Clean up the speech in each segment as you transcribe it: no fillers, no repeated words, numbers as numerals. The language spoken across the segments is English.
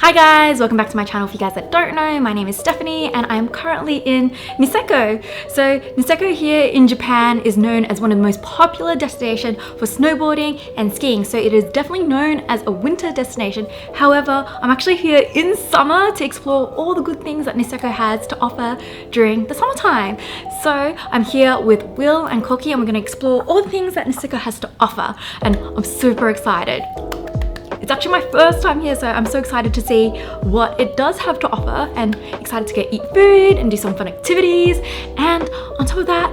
Hi guys, welcome back to my channel. For you guys that don't know, my name is Stephanie and I'm currently in Niseko. So Niseko here in Japan is known as one of the most popular destinations for snowboarding and skiing. So it is definitely known as a winter destination. However, I'm actually here in summer to explore all the good things that Niseko has to offer during the summertime. So I'm here with Will and Koki and we're going to explore all the things that Niseko has to offer and I'm super excited. It's actually my first time here, so I'm so excited to see what it does have to offer and excited to eat food and do some fun activities. And on top of that,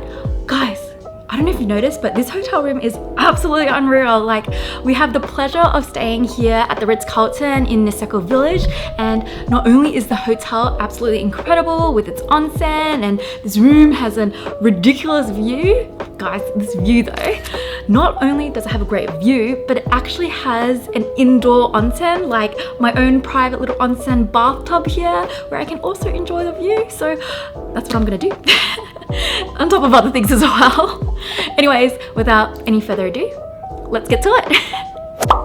guys, I don't know if you noticed, but this hotel room is absolutely unreal. Like, we have the pleasure of staying here at the Ritz Carlton in Niseko Village, and not only is the hotel absolutely incredible with its onsen, and this room has a ridiculous view. Guys, this view though, not only does it have a great view, but it actually has an indoor onsen, like my own private little onsen bathtub here, where I can also enjoy the view. So that's what I'm gonna do. On top of other things as well. Anyways, without any further ado, let's get to it.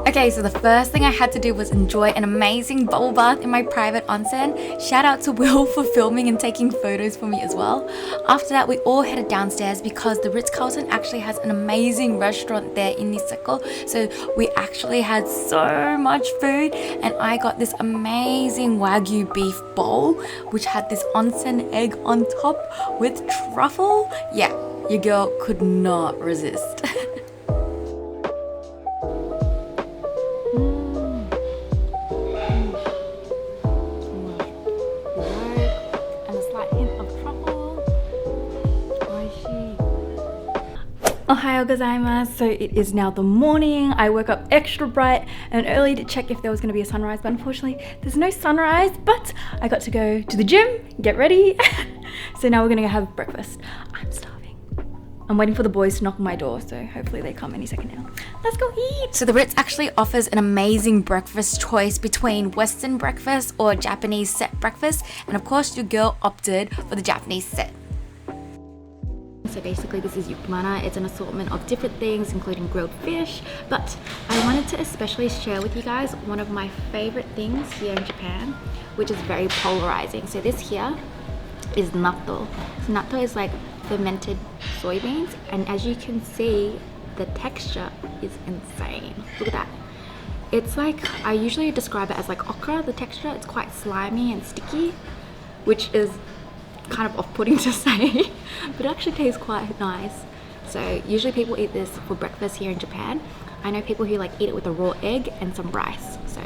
Okay, so the first thing I had to do was enjoy an amazing bubble bath in my private onsen. Shout out to Will for filming and taking photos for me as well. After that, we all headed downstairs because the Ritz-Carlton actually has an amazing restaurant there in Niseko. So we actually had so much food and I got this amazing Wagyu beef bowl which had this onsen egg on top with truffle. Yeah, your girl could not resist. Ohayou gozaimasu. So it is now the morning. I woke up extra bright and early to check if there was going to be a sunrise, but unfortunately there's no sunrise. But I got to go to the gym, get ready. So now we're going to go have breakfast. I'm starving. I'm waiting for the boys to knock on my door, so hopefully they come any second now. Let's go eat. So the Ritz actually offers an amazing breakfast choice between Western breakfast or Japanese set breakfast, and of course your girl opted for the Japanese set. So basically this is yukumana. It's an assortment of different things including grilled fish, but I wanted to especially share with you guys one of my favorite things here in Japan, which is very polarizing. So this here is natto. So natto is like fermented soybeans, and as you can see, the texture is insane. Look at that. It's like, I usually describe it as like okra, the texture. It's quite slimy and sticky, which is kind of off-putting to say, but it actually tastes quite nice. So usually people eat this for breakfast here in Japan. I know people who like eat it with a raw egg and some rice. So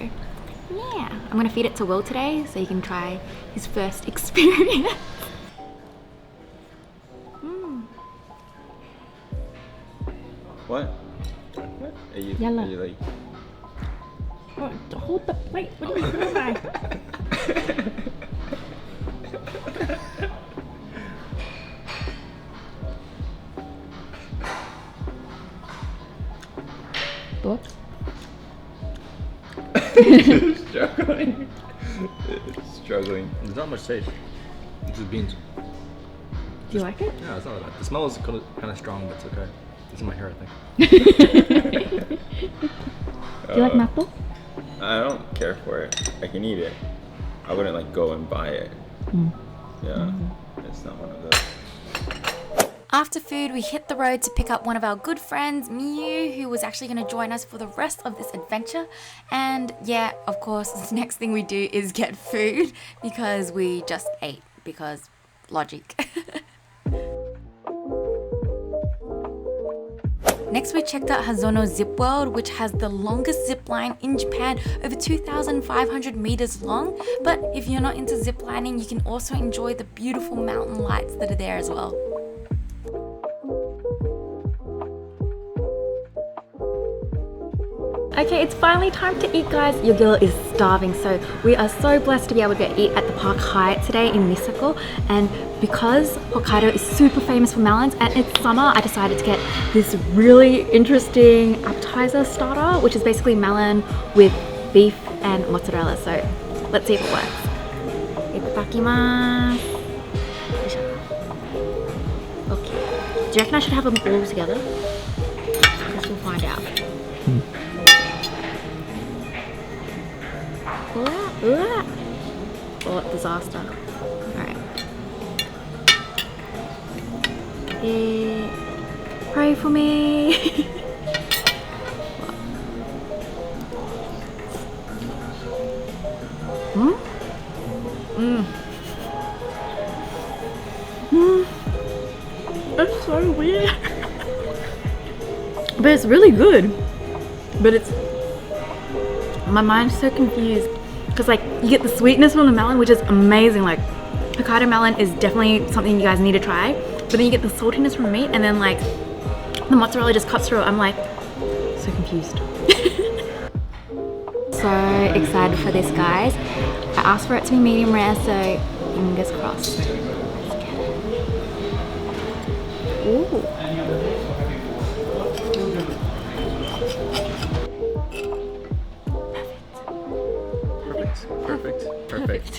yeah, I'm gonna feed it to Will today so he can try his first experience. What? Are you like... Oh, hold the plate. What are you doing? Thoughts? Struggling. It's struggling. There's not much taste. It's just beans. Do you like it? Yeah, it's not bad. The smell is kind of strong, but it's okay. It's in my hair, I think. Do you like natto? I don't care for it. I can eat it. I wouldn't like go and buy it. Yeah, it's not one of those. After food, we hit the road to pick up one of our good friends, Miyu, who was actually going to join us for the rest of this adventure. And yeah, of course, the next thing we do is get food because we just ate, because logic. Next, we checked out Hanazono Zip World, which has the longest zip line in Japan, over 2,500 meters long. But if you're not into zip lining, you can also enjoy the beautiful mountain lights that are there as well. Okay, it's finally time to eat, guys. Your girl is starving, so we are so blessed to be able to eat at the Park Hyatt today in Niseko. And because Hokkaido is super famous for melons and it's summer, I decided to get this really interesting appetizer starter, which is basically melon with beef and mozzarella. So let's see if it works. Itadakimasu. Okay. Do you reckon I should have them all together? I guess we'll find out. Pull out. Oh, disaster. Alright. Pray for me. It's so weird. But it's really good. But it's... my mind's so confused. Because like, you get the sweetness from the melon, which is amazing. Like, Hokkaido melon is definitely something you guys need to try. But then you get the saltiness from meat, and then like, the mozzarella just cuts through it. I'm like, so confused. So excited for this, guys. I asked for it to be medium rare, so fingers crossed. Let's get it. Ooh. Perfect.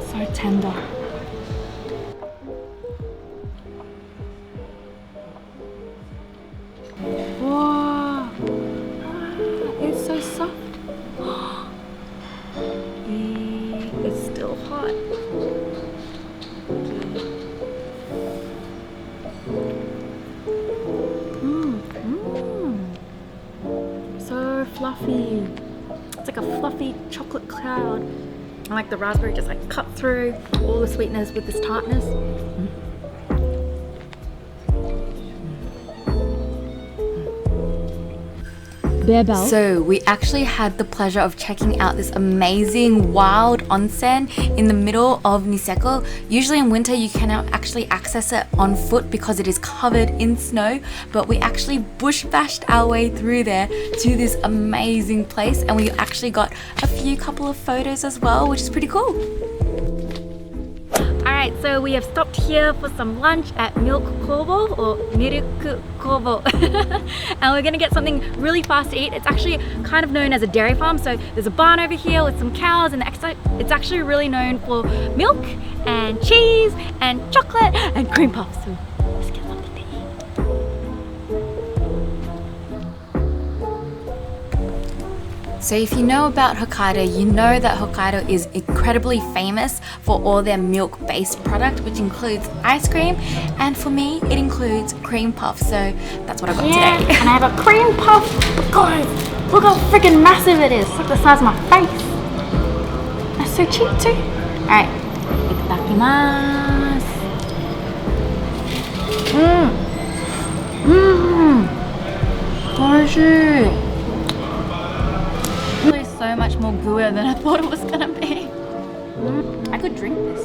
So tender. Wow. It's so soft. It's still hot. So fluffy. It's like a fluffy chocolate cloud. And like the raspberry just like cut through all the sweetness with this tartness. So we actually had the pleasure of checking out this amazing wild onsen in the middle of Niseko. Usually in winter you cannot actually access it on foot because it is covered in snow, but we actually bush bashed our way through there to this amazing place, and we actually got a couple of photos as well, which is pretty cool. Alright, so we have stopped here for some lunch at Milk Kobo or Milk Kobo. And we're gonna get something really fast to eat. It's actually kind of known as a dairy farm, so there's a barn over here with some cows, and it's actually really known for milk and cheese and chocolate and cream puffs. So let's get something to eat. So if you know about Hokkaido, you know that Hokkaido is incredibly famous for all their milk-based product, which includes ice cream, and for me, it includes cream puffs. So that's what I got today. And I have a cream puff. Guys, look how freaking massive it is. It's like the size of my face. That's so cheap too. All right, itadakimasu. Oishii. So much more gooey than I thought it was gonna be. I could drink this.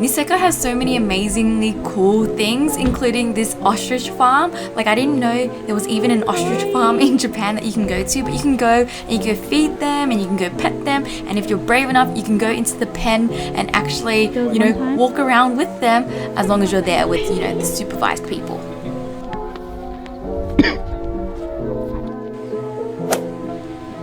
Niseko has so many amazingly cool things, including this ostrich farm. Like, I didn't know there was even an ostrich farm in Japan that you can go to, but you can go and you can go feed them and you can go pet them, and if you're brave enough you can go into the pen and actually, you know, walk around with them, as long as you're there with, you know, the supervised people.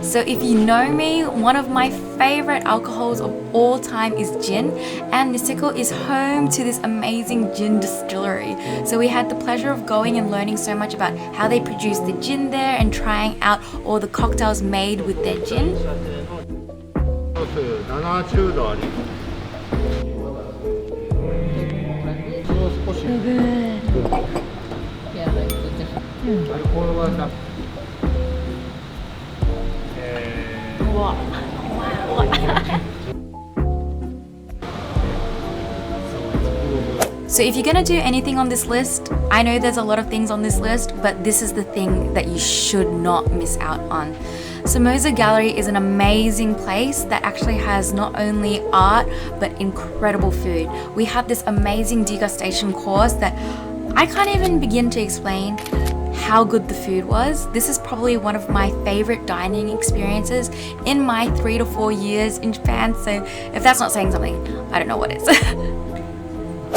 So if you know me, one of my favorite alcohols of all time is gin, and Niseko is home to this amazing gin distillery. So we had the pleasure of going and learning so much about how they produce the gin there and trying out all the cocktails made with their gin. So if you're gonna do anything on this list, I know there's a lot of things on this list, but this is the thing that you should not miss out on. Samosa Gallery is an amazing place that actually has not only art, but incredible food. We had this amazing degustation course that I can't even begin to explain how good the food was. This is probably one of my favorite dining experiences in my 3 to 4 years in Japan, so if that's not saying something, I don't know what is.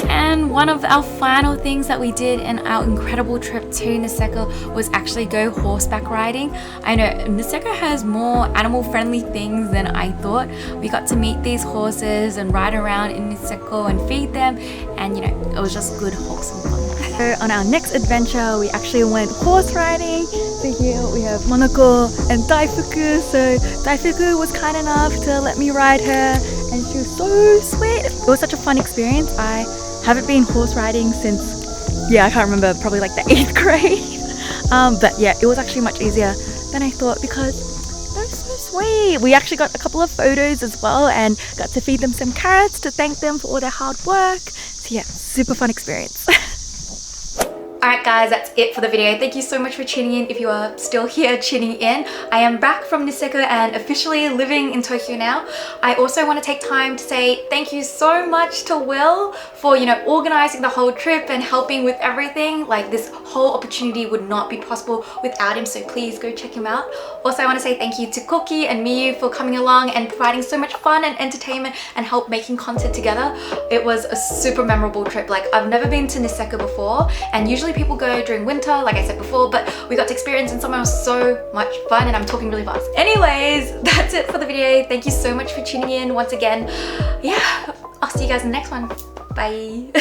And And one of our final things that we did in our incredible trip to Niseko was actually go horseback riding. I know Niseko has more animal friendly things than I thought. We got to meet these horses and ride around in Niseko and feed them, and you know, it was just good wholesome fun. So on our next adventure, we actually went horse riding. So here we have Monoko and Daifuku. So Daifuku was kind enough to let me ride her, and she was so sweet. It was such a fun experience. I haven't been horse riding since, I can't remember, probably like the 8th grade. But yeah, it was actually much easier than I thought because they're so sweet. We actually got a couple of photos as well and got to feed them some carrots to thank them for all their hard work. So yeah, super fun experience. Alright guys, that's it for the video. Thank you so much for tuning in if you are still here tuning in. I am back from Niseko and officially living in Tokyo now. I also want to take time to say thank you so much to Will for, you know, organizing the whole trip and helping with everything. Like, this whole opportunity would not be possible without him, so please go check him out. Also, I want to say thank you to Koki and Miyu for coming along and providing so much fun and entertainment and help making content together. It was a super memorable trip. Like, I've never been to Niseko before, and usually people go during winter, like I said before, but we got to experience in summer. It was so much fun, and I'm talking really fast. Anyways, that's it for the video. Thank you so much for tuning in once again. Yeah, I'll see you guys in the next one. Bye.